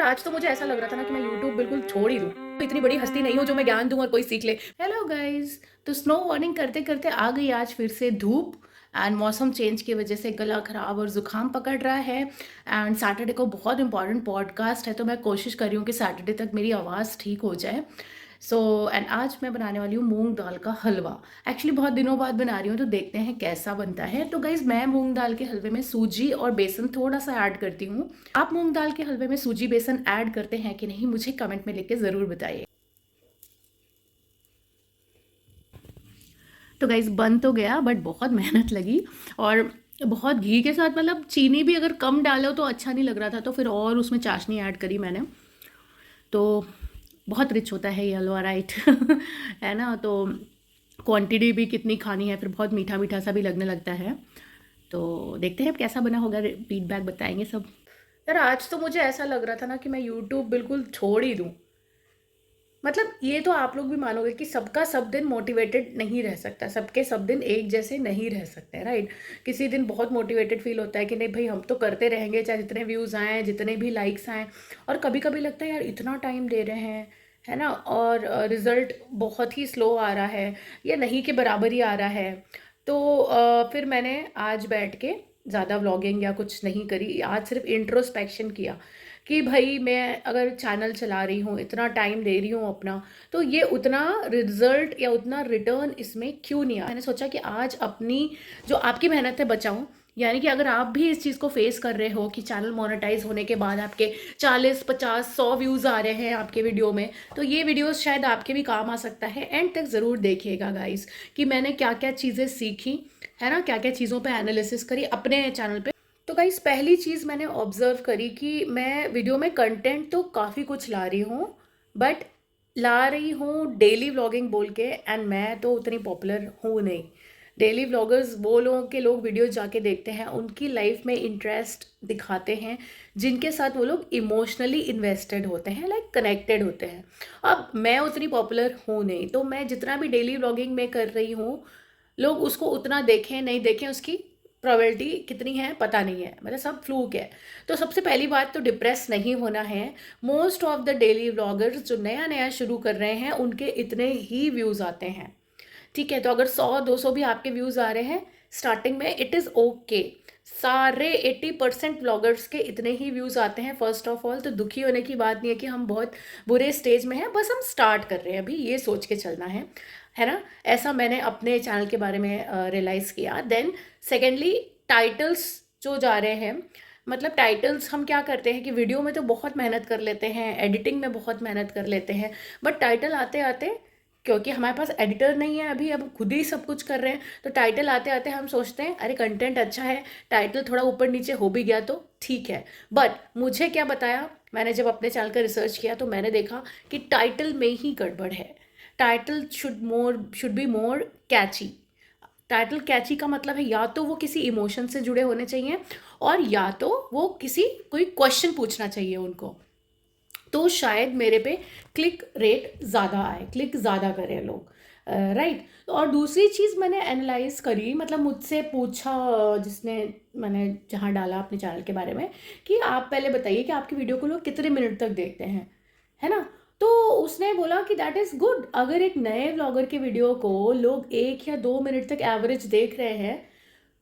आज तो मुझे ऐसा लग रहा था ना कि मैं यूट्यूब बिल्कुल छोड़ ही दूँ। इतनी बड़ी हस्ती नहीं हूँ जो मैं ज्ञान दूँ और कोई सीख ले। हेलो गाइस, तो स्नो वार्निंग करते-करते आ गई आज फिर से धूप एंड मौसम चेंज की वजह से गला खराब और ज़ुकाम पकड़ रहा है एंड सैटरडे को बहुत इंपॉर्टेंट पॉडकास्ट है, तो मैं कोशिश कर रही हूँ कि सैटरडे तक मेरी आवाज़ ठीक हो जाए। सो एंड आज मैं बनाने वाली हूँ मूँग दाल का हलवा। एक्चुअली बहुत दिनों बाद बना रही हूँ, तो देखते हैं कैसा बनता है। तो गाइज़, मैं मूँग दाल के हलवे में सूजी और बेसन थोड़ा-सा ऐड करती हूँ। आप मूँग दाल के हलवे में सूजी बेसन ऐड करते हैं कि नहीं, मुझे कमेंट में लिख के ज़रूर बताइए। तो गाइज़, बन तो गया बट बहुत मेहनत लगी और बहुत घी के साथ, मतलब चीनी भी अगर कम डालो तो अच्छा नहीं लग रहा था, तो फिर और उसमें चाशनी ऐड करी मैंने। तो बहुत रिच होता है ये हलवा, राइट? है ना? तो क्वांटिटी भी कितनी खानी है, फिर बहुत मीठा मीठा सा भी लगने लगता है। तो देखते हैं अब कैसा बना होगा, फीडबैक बताएंगे सब। यार, आज तो मुझे ऐसा लग रहा था ना कि मैं यूट्यूब बिल्कुल छोड़ ही दूँ। मतलब ये तो आप लोग भी मानोगे कि सबका सब दिन मोटिवेटेड नहीं रह सकता, सबके सब दिन एक जैसे नहीं रह सकते, राइट? किसी दिन बहुत मोटिवेटेड फील होता है कि नहीं भाई, हम तो करते रहेंगे चाहे जितने व्यूज़ आएँ, जितने भी लाइक्स आएँ। और कभी कभी लगता है यार, इतना टाइम दे रहे हैं, है ना, और रिजल्ट बहुत ही स्लो आ रहा है या नहीं के बराबर ही आ रहा है। तो फिर मैंने आज बैठ के ज़्यादा व्लॉगिंग या कुछ नहीं करी, आज सिर्फ इंट्रोस्पेक्शन किया कि भाई मैं अगर चैनल चला रही हूँ, इतना टाइम दे रही हूँ अपना, तो ये उतना रिजल्ट या उतना रिटर्न इसमें क्यों नहीं आया। मैंने सोचा कि आज अपनी जो आपकी मेहनत है बचाऊं। यानी कि अगर आप भी इस चीज़ को फेस कर रहे हो कि चैनल मोनेटाइज होने के बाद आपके 40, 50, 100 व्यूज़ आ रहे हैं आपके वीडियो में, तो ये वीडियोस शायद आपके भी काम आ सकता है। एंड तक ज़रूर देखिएगा गाइस कि मैंने क्या क्या चीज़ें सीखी, है ना, क्या क्या चीज़ों पे एनालिसिस करी अपने चैनल पे। तो गाइस, पहली चीज़ मैंने ऑब्जर्व करी कि मैं वीडियो में कंटेंट तो काफ़ी कुछ ला रही हूँ, बट ला रही हूँ डेली व्लॉगिंग बोल के, एंड मैं तो उतनी पॉपुलर हूँ नहीं। डेली व्लॉगर्स वो लोगों के लोग वीडियोस जाके देखते हैं, उनकी लाइफ में इंटरेस्ट दिखाते हैं, जिनके साथ वो लोग इमोशनली इन्वेस्टेड होते हैं, लाइक कनेक्टेड होते हैं। अब मैं उतनी पॉपुलर हूँ नहीं, तो मैं जितना भी डेली व्लॉगिंग में कर रही हूँ, लोग उसको उतना देखें नहीं देखें, उसकी प्रोबेबिलिटी कितनी है पता नहीं है, मतलब सब फ्लूक है। तो सबसे पहली बात तो डिप्रेस नहीं होना है। Most of the daily vloggers जो नया नया शुरू कर रहे हैं, उनके इतने ही व्यूज़ आते हैं, ठीक है? तो अगर 100, 200 भी आपके व्यूज़ आ रहे हैं स्टार्टिंग में, इट इज़ ओके। सारे 80% व्लॉगर्स के इतने ही व्यूज़ आते हैं फर्स्ट ऑफ ऑल। तो दुखी होने की बात नहीं है कि हम बहुत बुरे स्टेज में हैं, बस हम स्टार्ट कर रहे हैं अभी, ये सोच के चलना है ना? ऐसा मैंने अपने चैनल के बारे में रियलाइज़ किया। देन सेकेंडली, टाइटल्स जो जा रहे हैं, मतलब टाइटल्स हम क्या करते हैं कि वीडियो में तो बहुत मेहनत कर लेते हैं, एडिटिंग में बहुत मेहनत कर लेते हैं, बट टाइटल आते आते, क्योंकि हमारे पास एडिटर नहीं है अभी, अब खुद ही सब कुछ कर रहे हैं, तो टाइटल आते आते हम सोचते हैं अरे कंटेंट अच्छा है, टाइटल थोड़ा ऊपर नीचे हो भी गया तो ठीक है। बट मुझे क्या बताया, मैंने जब अपने चैनल का रिसर्च किया तो मैंने देखा कि टाइटल में ही गड़बड़ है। Title should be more catchy. Title catchy का मतलब है या तो वो किसी इमोशन से जुड़े होने चाहिए, और या तो वो किसी कोई क्वेश्चन पूछना चाहिए उनको, तो शायद मेरे पे क्लिक रेट ज़्यादा आए, क्लिक ज़्यादा करें लोग, राइट? और दूसरी चीज़ मैंने एनालाइज करी, मतलब मुझसे पूछा जिसने, मैंने जहाँ डाला अपने चैनल के बारे में कि आप पहले बताइए कि आपकी वीडियो को लोग कितने मिनट तक देखते हैं, है ना? तो उसने बोला कि दैट इज़ गुड। अगर एक नए व्लॉगर के वीडियो को लोग 1 या 2 मिनट तक एवरेज देख रहे हैं,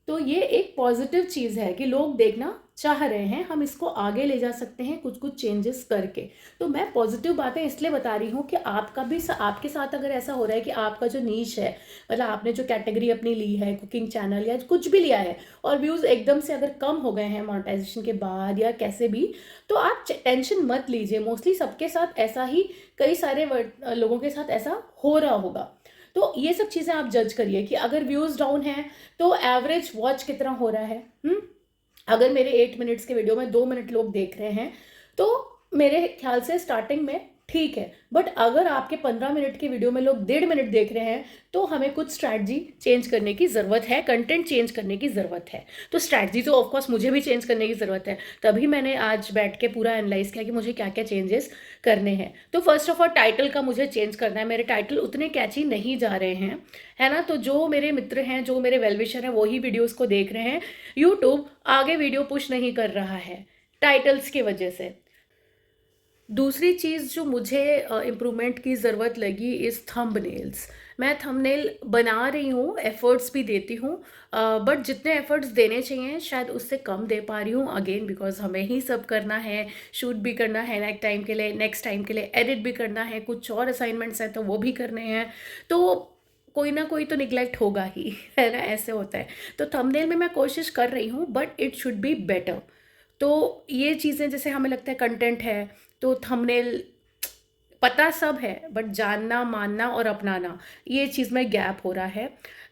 तो ये एक पॉजिटिव चीज़ है कि लोग देखना चाह रहे हैं, हम इसको आगे ले जा सकते हैं कुछ कुछ चेंजेस करके। तो मैं पॉजिटिव बातें इसलिए बता रही हूँ कि आपका भी आपके साथ अगर ऐसा हो रहा है कि आपका जो नीश है, मतलब आपने जो कैटेगरी अपनी ली है, कुकिंग चैनल या कुछ भी लिया है, और व्यूज़ एकदम से अगर कम हो गए हैं मोनेटाइजेशन के बाद या कैसे भी, तो आप टेंशन मत लीजिए। मोस्टली सबके साथ ऐसा ही, कई सारे लोगों के साथ ऐसा हो रहा होगा। तो ये सब चीज़ें आप जज करिए कि अगर व्यूज़ डाउन है तो एवरेज वॉच कितना हो रहा है। अगर मेरे 8 मिनट्स के वीडियो में 2 मिनट लोग देख रहे हैं, तो मेरे ख्याल से स्टार्टिंग में ठीक है। बट अगर आपके 15 मिनट के वीडियो में लोग 1.5 मिनट देख रहे हैं, तो हमें कुछ स्ट्रैटी चेंज करने की ज़रूरत है, कंटेंट चेंज करने की ज़रूरत है। तो स्ट्रैटी तो ऑफकोर्स मुझे भी चेंज करने की ज़रूरत है, तभी मैंने आज बैठ के पूरा एनालाइज किया कि मुझे क्या क्या चेंजेस करने हैं। तो फर्स्ट ऑफ ऑल टाइटल का मुझे चेंज करना है, मेरे टाइटल उतने कैची नहीं जा रहे हैं, है ना? तो जो मेरे मित्र हैं, जो मेरे वेलविशर हैं, वही वीडियोज़ को देख रहे हैं। यूट्यूब आगे वीडियो पुश नहीं कर रहा है टाइटल्स की वजह से। दूसरी चीज़ जो मुझे इम्प्रूवमेंट की ज़रूरत लगी इज़ थंबनेल्स। मैं थंबनेल बना रही हूँ, एफ़र्ट्स भी देती हूँ, बट जितने एफ़र्ट्स देने चाहिए शायद उससे कम दे पा रही हूँ, अगेन बिकॉज़ हमें ही सब करना है, शूट भी करना है नेक्स्ट टाइम के लिए एडिट भी करना है, कुछ और असाइनमेंट्स हैं तो वो भी करने हैं, तो कोई ना कोई तो निग्लेक्ट होगा ही, है ना? ऐसे होता है। तो थंबनेल में मैं कोशिश कर रही हूँ but it should be better. तो ये चीज़ें जैसे हमें लगता है कंटेंट है तो थंबनेल पता सब है बट जानना मानना और अपनाना ये चीज़ में गैप हो रहा है।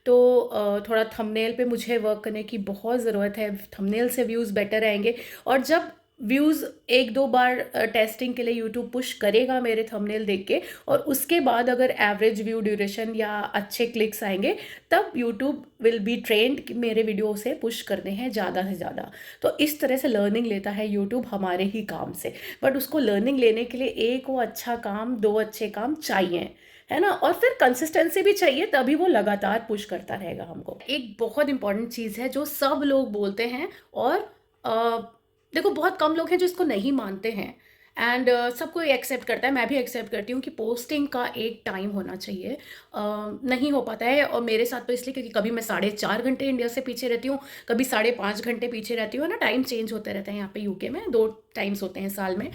तो थोड़ा थंबनेल पे मुझे वर्क करने की बहुत ज़रूरत है। थंबनेल से व्यूज़ बेटर आएंगे और जब व्यूज़ एक दो बार टेस्टिंग के लिए यूट्यूब पुश करेगा मेरे थंबनेल देख के और उसके बाद अगर एवरेज व्यू ड्यूरेशन या अच्छे क्लिक्स आएंगे तब यूट्यूब विल बी ट्रेंड कि मेरे वीडियो से पुश करने हैं ज़्यादा से ज़्यादा। तो इस तरह से लर्निंग लेता है यूट्यूब हमारे ही काम से। बट उसको लर्निंग लेने के लिए एक वो अच्छा काम, दो अच्छे काम चाहिए, है ना? और फिर कंसिस्टेंसी भी चाहिए तभी वो लगातार पुश करता रहेगा हमको। एक बहुत इंपॉर्टेंट चीज़ है जो सब लोग बोलते हैं और देखो बहुत कम लोग हैं जो इसको नहीं मानते हैं एंड सबको एक्सेप्ट करता है, मैं भी एक्सेप्ट करती हूँ कि पोस्टिंग का एक टाइम होना चाहिए। नहीं हो पाता है और मेरे साथ तो इसलिए क्योंकि कभी मैं 4.5 घंटे इंडिया से पीछे रहती हूँ, कभी 5.5 घंटे पीछे रहती हूँ, है ना? टाइम चेंज होते रहते हैं यहाँ पे यूके में, 2 टाइम्स होते हैं साल में।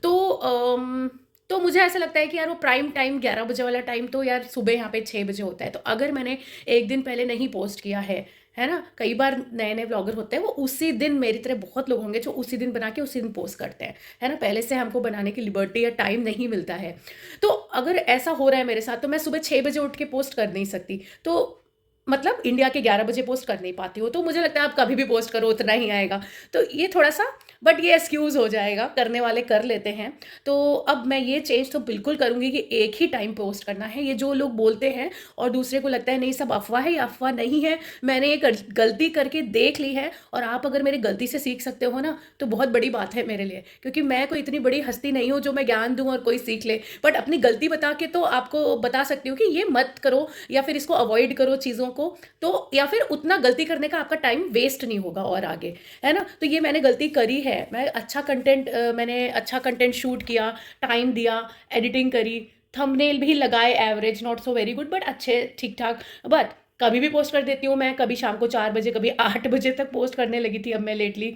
तो तो मुझे ऐसा लगता है कि यार वो प्राइम टाइम 11 बजे वाला टाइम तो यार सुबह यहाँ पे 6 बजे होता है, तो अगर मैंने एक दिन पहले नहीं पोस्ट किया है ना? कई बार नए नए ब्लॉगर होते हैं वो उसी दिन, मेरी तरह बहुत लोग होंगे जो उसी दिन बना के उसी दिन पोस्ट करते हैं, है ना? पहले से हमको बनाने की लिबर्टी या टाइम नहीं मिलता है। तो अगर ऐसा हो रहा है मेरे साथ तो मैं सुबह 6 बजे उठ के पोस्ट कर नहीं सकती, तो मतलब इंडिया के 11 बजे पोस्ट कर नहीं पाती हो, तो मुझे लगता है आप कभी भी पोस्ट करो उतना ही आएगा। तो ये थोड़ा सा, बट ये एक्सक्यूज़ हो जाएगा, करने वाले कर लेते हैं। तो अब मैं ये चेंज तो बिल्कुल करूँगी कि एक ही टाइम पोस्ट करना है। ये जो लोग बोलते हैं और दूसरे को लगता है नहीं सब अफ़वाह है, ये अफ़वाह नहीं है। मैंने ये गलती करके देख ली है और आप अगर मेरी गलती से सीख सकते हो ना, तो बहुत बड़ी बात है मेरे लिए। क्योंकि मैं कोई इतनी बड़ी हस्ती नहीं हूँ जो मैं ज्ञान दूँ और कोई सीख ले। बट अपनी गलती बता के तो आपको बता सकती हूँ कि ये मत करो या फिर इसको अवॉइड करो चीज़ों को, तो या फिर उतना गलती करने का आपका टाइम वेस्ट नहीं होगा और आगे, है ना? तो ये मैंने गलती करी है। मैंने अच्छा कंटेंट शूट किया, टाइम दिया, एडिटिंग करी, थंबनेल भी लगाए, average not so very good but अच्छे ठीक-ठाक। बट कभी भी पोस्ट कर देती हूँ मैं, कभी शाम को 4 बजे, कभी 8 बजे तक पोस्ट करने लगी थी अब मैं लेटली।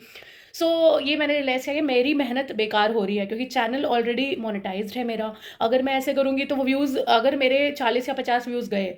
सो ये मैंने रियलाइज़ किया कि मेरी मेहनत बेकार हो रही है क्योंकि चैनल ऑलरेडी मोनेटाइज़्ड है मेरा। अगर मैं ऐसे करूँगी तो वो व्यूज़, अगर मेरे 40 या 50 व्यूज़ गए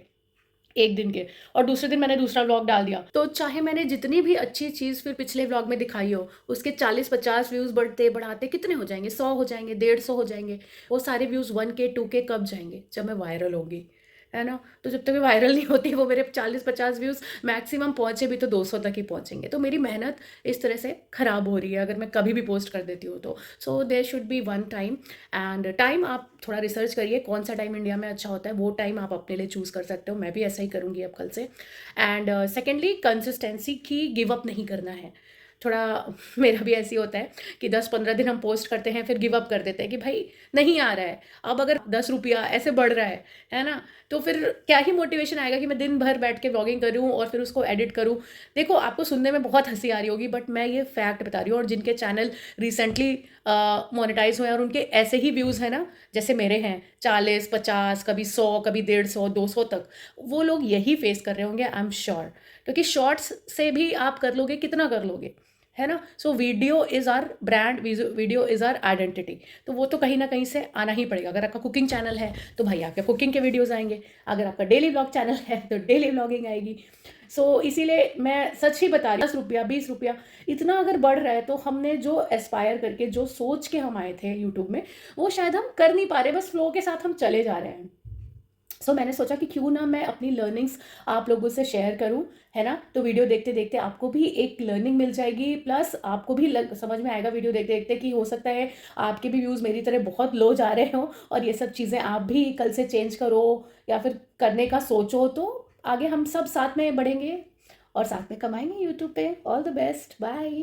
एक दिन के और दूसरे दिन मैंने दूसरा व्लॉग डाल दिया, तो चाहे मैंने जितनी भी अच्छी चीज़ फिर पिछले व्लॉग में दिखाई हो, उसके 40-50 व्यूज़ बढ़ते-बढ़ाते कितने हो जाएँगे? 100 हो जाएँगे, 150 हो जाएँगे। वो सारे व्यूज़ 1K 2K कब जाएँगे? जब मैं वायरल होंगी, है ना? तो जब तक मैं वायरल नहीं होती वो मेरे 40-50 व्यूज़ मैक्सिमम पहुँचे भी तो 200 तक ही पहुँचेंगे। तो मेरी मेहनत इस तरह से खराब हो रही है अगर मैं कभी भी पोस्ट कर देती हूँ तो। So there should be one time and time आप थोड़ा रिसर्च करिए कौन सा टाइम इंडिया में अच्छा होता है, वो टाइम आप अपने लिए चूज़ कर सकते हो। मैं भी ऐसा ही करूँगी अब कल से। एंड सेकेंडली कंसिस्टेंसी की गिव अप नहीं करना है। थोड़ा मेरा भी ऐसे ही होता है कि 10-15 दिन हम पोस्ट करते हैं फिर गिव अप कर देते हैं कि भाई नहीं आ रहा है। अब अगर 10 रुपया ऐसे बढ़ रहा है ना? तो फिर क्या ही मोटिवेशन आएगा कि मैं दिन भर बैठ के व्लॉगिंग करूँ और फिर उसको एडिट करूँ। देखो आपको सुनने में बहुत हँसी आ रही होगी बट मैं ये फैक्ट बता रही हूँ और जिनके चैनल रिसेंटली मोनेटाइज़ हुए हैं और उनके ऐसे ही व्यूज़ हैं ना, जैसे मेरे हैं 40-50, कभी 100, कभी 150, 200 तक, वो लोग यही फेस कर रहे होंगे आई एम श्योर। क्योंकि शॉर्ट्स से भी आप कर लोगे, कितना कर लोगे, है ना? So video is our brand, video is our identity. तो वो तो कहीं ना कहीं से आना ही पड़ेगा। अगर आपका कुकिंग चैनल है तो भाई आपके कुकिंग के वीडियोस आएंगे, अगर आपका डेली व्लॉग चैनल है तो डेली व्लॉगिंग आएगी। सो इसीलिए मैं सच ही बता रही हूँ, 10 रुपया 20 रुपया इतना अगर बढ़ रहा है तो हमने जो एस्पायर करके, जो सोच के हम आए थे यूट्यूब में, वो शायद हम कर नहीं पा रहे, बस फ्लो के साथ हम चले जा रहे हैं। सो मैंने सोचा कि क्यों ना मैं अपनी लर्निंग्स आप लोगों से शेयर करूं, है ना? तो वीडियो देखते देखते आपको भी एक लर्निंग मिल जाएगी, प्लस आपको भी समझ में आएगा वीडियो देखते देखते कि हो सकता है आपके भी व्यूज़ मेरी तरह बहुत लो जा रहे हो और ये सब चीज़ें आप भी कल से चेंज करो या फिर करने का सोचो, तो आगे हम सब साथ में बढ़ेंगे और साथ में कमाएंगे यूट्यूब पे। All the best, bye.